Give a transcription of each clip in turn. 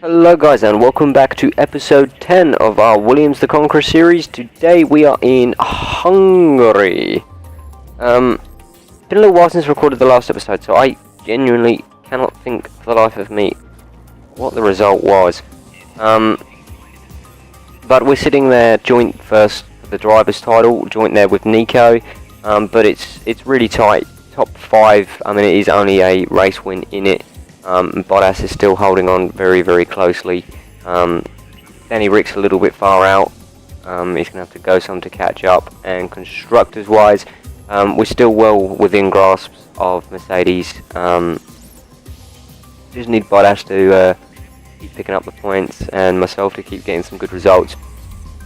Hello guys and welcome back to episode 10 of our Williams the Conqueror series. Today we are in Hungary. Been a little while since I recorded the last episode, so I genuinely cannot think for the life of me what the result was. But we're sitting there joint first for the driver's title, joint there with Nico, but it's really tight, top 5. I mean, it is only a race win in it. Bottas is still holding on very closely. Danny Rick's a little bit far out. He's going to have to go some to catch up. And constructors wise, we're still well within grasps of Mercedes. Just need Bottas to keep picking up the points and myself to keep getting some good results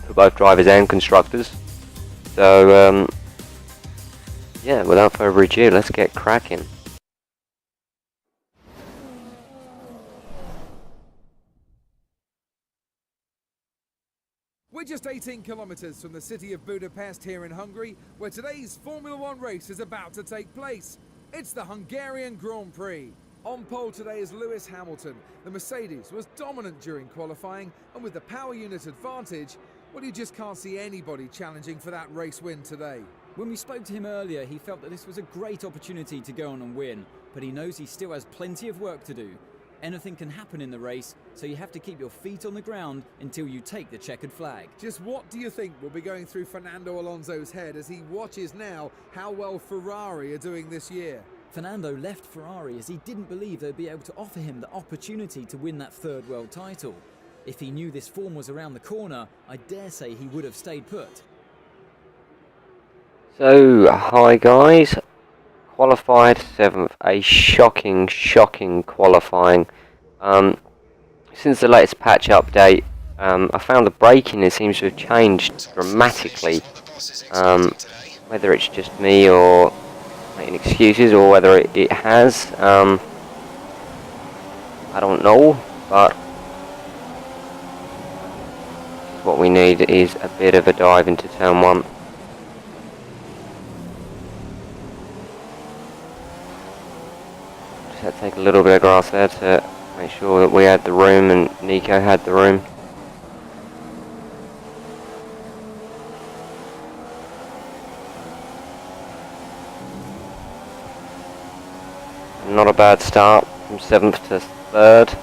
for both drivers and constructors. So yeah, without further ado, let's get cracking. We're just 18 kilometres from the city of Budapest here in Hungary, where today's Formula 1 race is about to take place. It's the Hungarian Grand Prix. On pole today is Lewis Hamilton. The Mercedes was dominant during qualifying, and with the power unit advantage, well, you just can't see anybody challenging for that race win today. When we spoke to him earlier, he felt that this was a great opportunity to go on and win, but he knows he still has plenty of work to do. Anything can happen in the race, so you have to keep your feet on the ground until you take the checkered flag. Just what do you think will be going through Fernando Alonso's head as he watches now how well Ferrari are doing this year? Fernando left Ferrari as he didn't believe they'd be able to offer him the opportunity to win that third world title. If he knew this form was around the corner, I dare say he would have stayed put. So, hi guys. Qualified 7th, a shocking qualifying. Since the latest patch update, I found the braking, it seems to have changed dramatically. Whether it's just me or making excuses, or whether it has, I don't know, but what we need is a bit of a dive into turn 1. Had to take a little bit of grass there to make sure that we had the room and Nico had the room. Not a bad start from 7th to 3rd.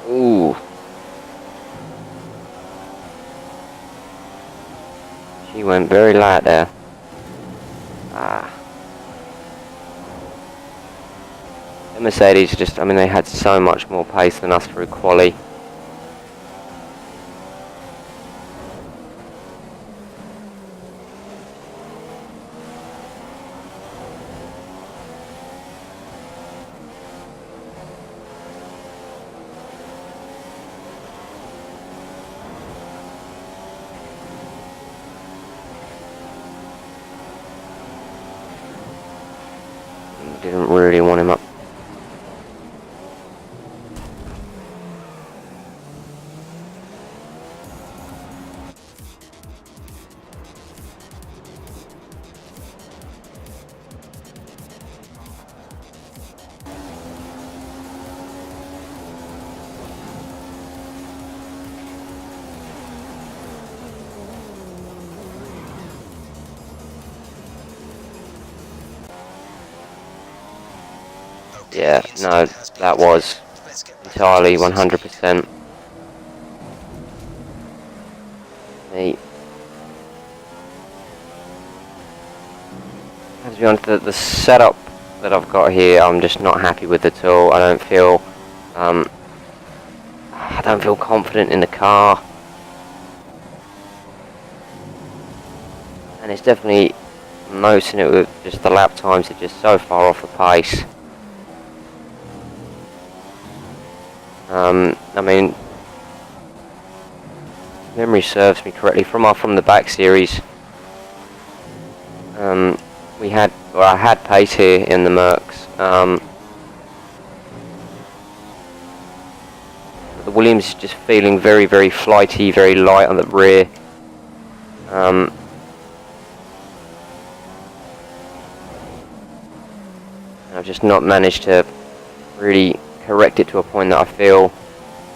Ooh. She went very light there. The Mercedes just, I mean, they had so much more pace than us through quali. Didn't really want him up. Yeah, no, that was entirely 100% me. To be honest, the setup that I've got here, I'm just not happy with at all. I don't feel confident in the car, and it's definitely noticing it with just the lap times are just so far off the pace. I mean, memory serves me correctly, from the back series, we had Well, I had pace here in the Mercs. The Williams is just feeling very, very flighty, very light on the rear. I've just not managed to really correct it to a point that I feel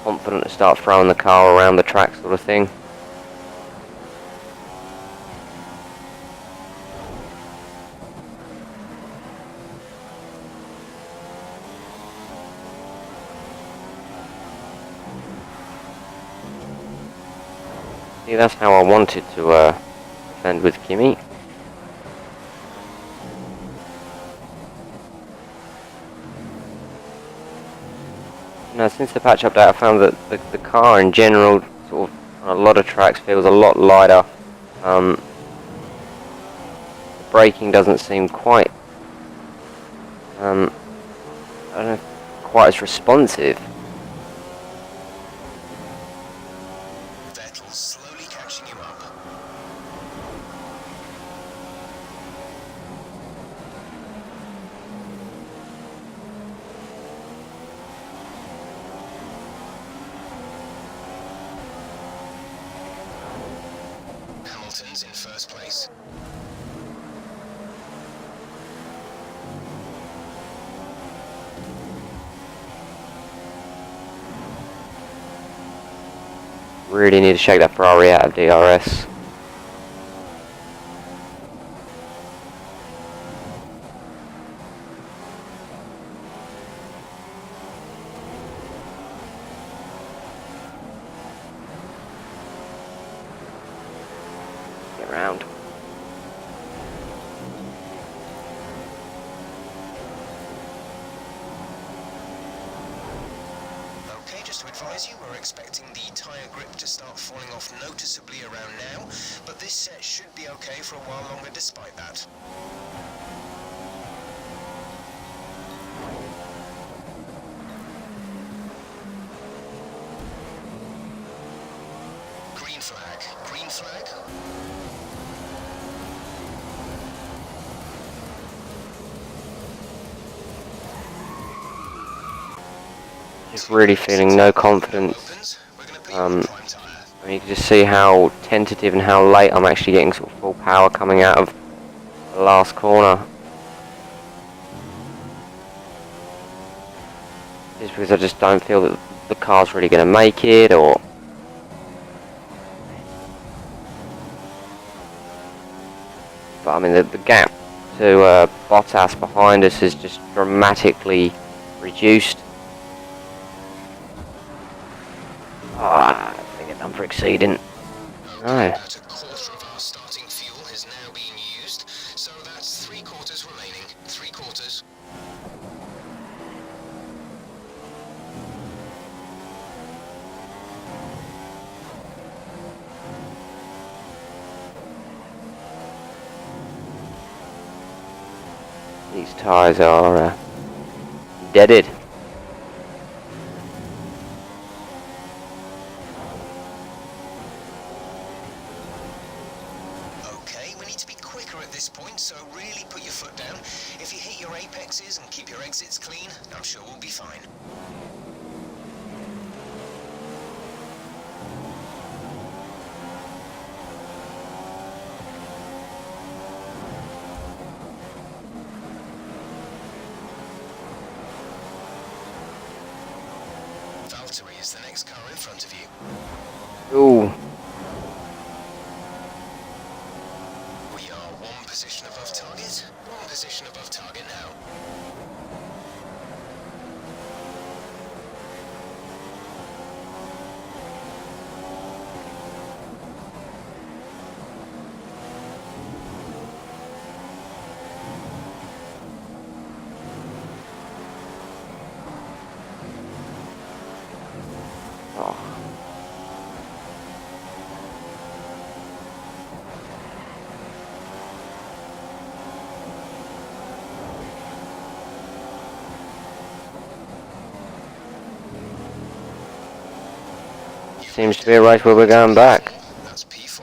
confident to start throwing the car around the track, sort of thing. See, that's how I wanted to defend with Kimi. Now, since the patch update, I found that the car in general, sort of on a lot of tracks, feels a lot lighter. The braking doesn't seem quite, I don't know, quite as responsive. Vettel's slowly catching you up. Hamilton's in first place. Really need to shake that Ferrari out of DRS. Get round. Okay, just to advise you, we're expecting the tyre grip to start falling off noticeably around now, but this set should be okay for a while longer despite that. Green flag, green flag. Just really feeling no confidence. I mean, you can just see how tentative and how late I'm actually getting sort of full power coming out of the last corner. Just because I just don't feel that the car's really going to make it, or... But I mean, the gap to Bottas behind us is just dramatically reduced. Oh, I think I'm done for exceeding. No. About a quarter of our starting fuel is now being used, so that's 3/4 remaining. 3/4. These tyres are deaded. Okay, we need to be quicker at this point, so really put your foot down. If you hit your apexes and keep your exits clean, I'm sure we'll be fine. Valtteri is the next car in front of you. Ooh. We are one position above target, one position above target now. Oh. Seems to be a race where we're going back. That's P4.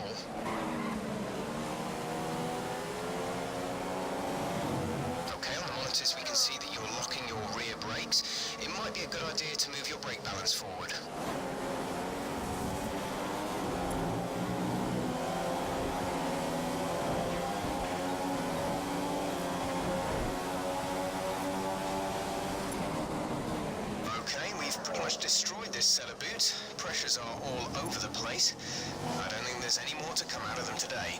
much destroyed this cellar boot. Pressures are all over the place. I don't think there's any more to come out of them today.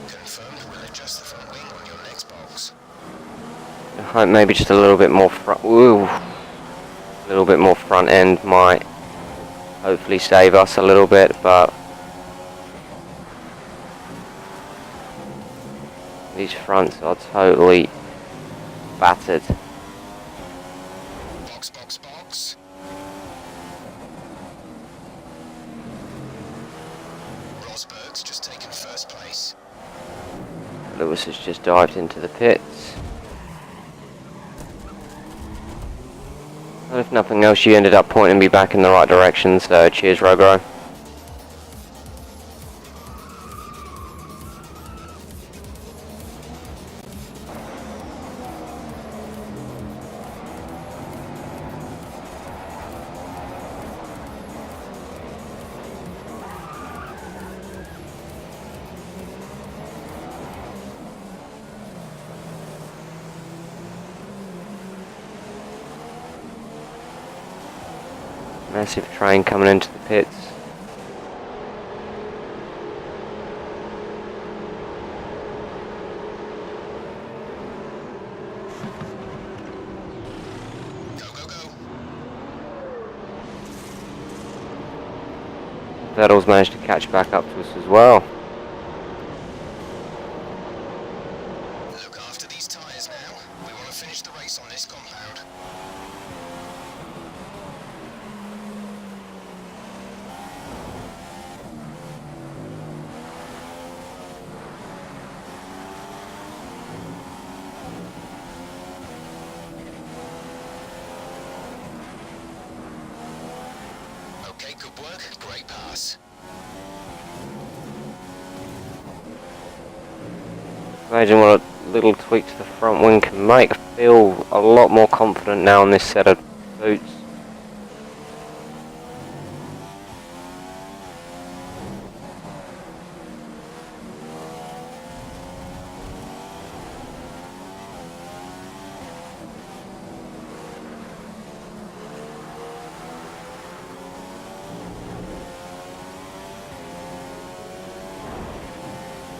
Confirmed, we'll adjust the front wing on your next box. I hope maybe just a little bit more front. Ooh, a little bit more front end might hopefully save us a little bit, but these fronts are totally battered. Box, box, box. Rosberg's just taken first place. Lewis has just dived into the pits. Well, if nothing else, you ended up pointing me back in the right direction, so cheers, Rogro. Massive train coming into the pits. Go, go, go. Vettel's managed to catch back up to us as well. Look after these tyres now. We want to finish the race on this compound. Okay, good work. Great pass. Imagine what a little tweak to the front wing can make. I feel a lot more confident now on this set of boots.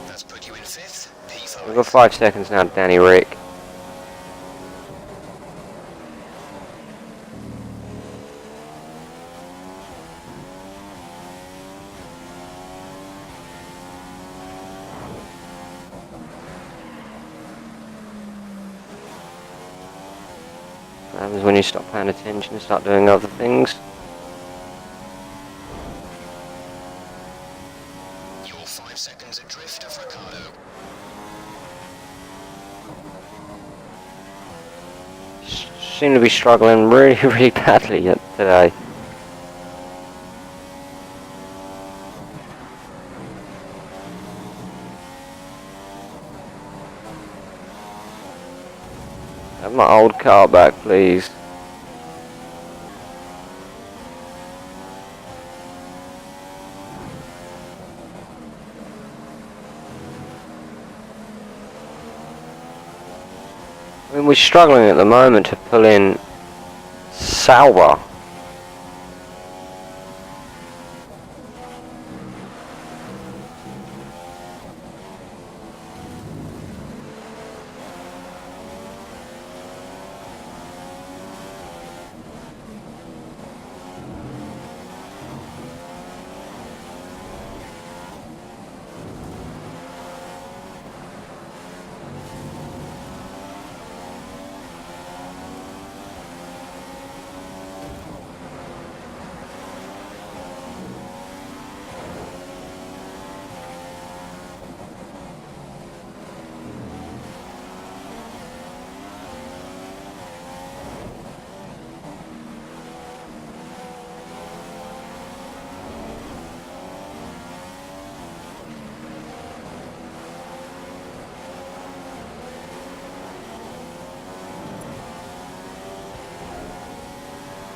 That's put you in 5th. We've got 5 seconds now to Danny Rick. What happens when you stop paying attention and start doing other things? You're 5 seconds adrift of Ricardo. Seem to be struggling really, really badly today. Have my old car back, please. I mean, we're struggling at the moment to pull in Sauber.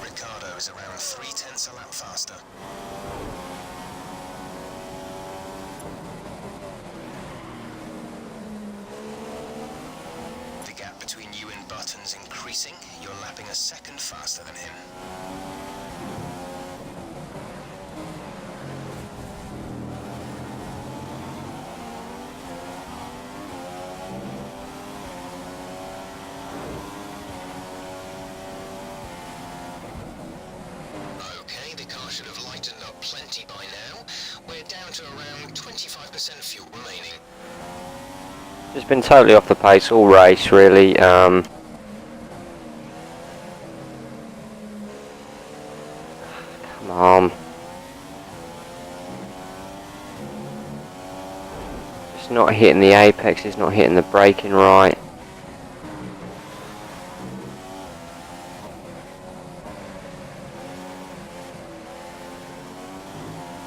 Ricardo is around 0.3 a lap faster. The gap between you and increasing. You're lapping a second faster than him. Okay, the car should have lightened up plenty by now. We're down to around 25% fuel remaining. Just been totally off the pace all race, really. Come on. Just not hitting the apex, it's not hitting the braking right.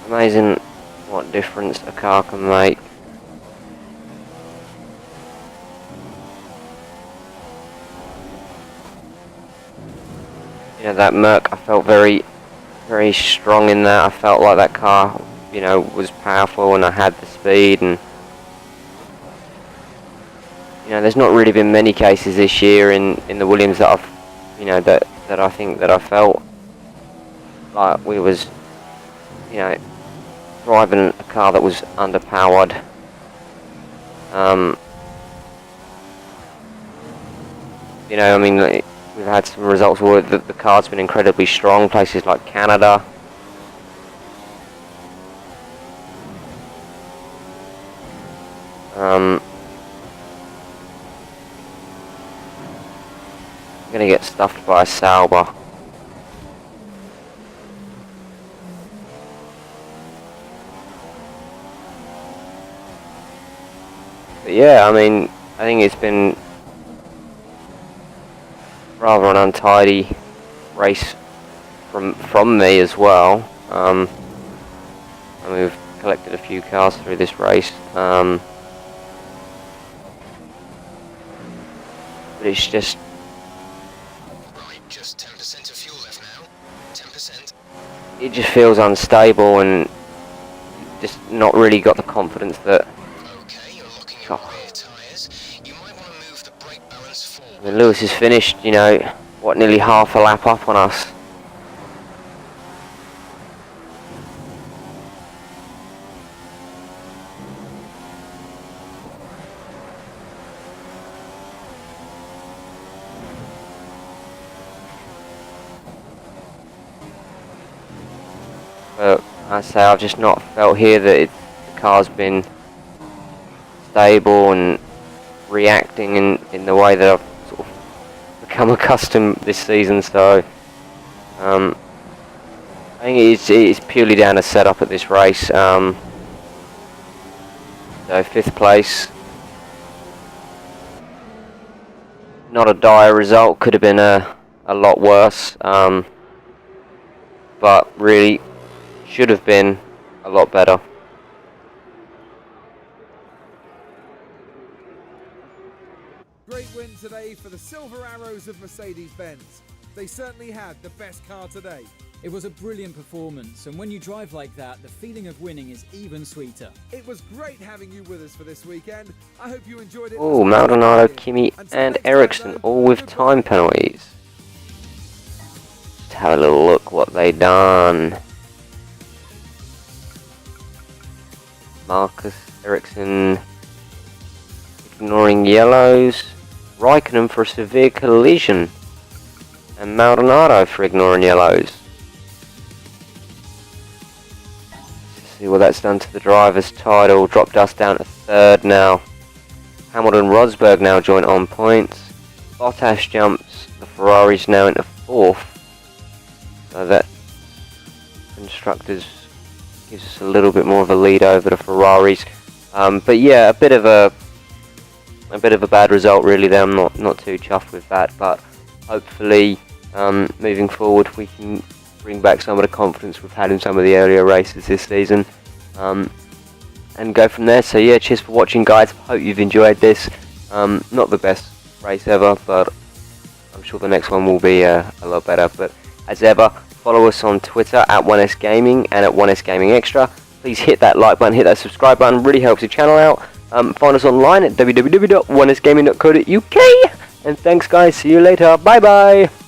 Amazing what difference a car can make. You know, that Merc, I felt very strong in that. I felt like that car, you know, was powerful and I had the speed, and you know, there's not really been many cases this year in the Williams that I've, you know, that I think that I felt like we was, you know, driving a car that was underpowered. You know, I mean, we've had some results where the car's been incredibly strong, places like Canada. I'm gonna get stuffed by a Sauber. But yeah, I mean, I think it's been rather an untidy race from me as well. And we've collected a few cars through this race. But it's just Just 10% of fuel left now. 10%. it just feels unstable and just not really got the confidence that. Okay, you're locking your rear tyres. You might want to move the brake balance forward. I mean, Lewis has finished, you know, what, nearly half a lap up on us. But I say I've just not felt here that the car's been stable and reacting in the way that I've sort of become accustomed this season. So I think it's purely down to setup at this race. So 5th place, not a dire result, could have been a lot worse, but really should have been a lot better. Great win today for the Silver Arrows of Mercedes-Benz. They certainly had the best car today. It was a brilliant performance, and when you drive like that, the feeling of winning is even sweeter. It was great having you with us for this weekend. I hope you enjoyed it. Oh, Maldonado, Kimi and Ericsson all with time penalties. Let's have a little look what they done. Marcus Ericsson ignoring yellows. Raikkonen for a severe collision. And Maldonado for ignoring yellows. Let's see what that's done to the driver's title. Dropped us down to 3rd now. Hamilton Rosberg now joint on points. Bottas jumps the Ferraris now into 4th. So that constructors gives us a little bit more of a lead over the Ferraris. But yeah, a bit of a bad result really there. I'm not too chuffed with that, but hopefully moving forward we can bring back some of the confidence we've had in some of the earlier races this season, and go from there. So yeah, cheers for watching, guys. Hope you've enjoyed this. Not the best race ever, but I'm sure the next one will be a lot better. But as ever, follow us on Twitter at 1S Gaming and at 1S Gaming Extra. Please hit that like button, hit that subscribe button, really helps the channel out. Find us online at www.1sgaming.co.uk, And thanks guys, see you later, bye bye!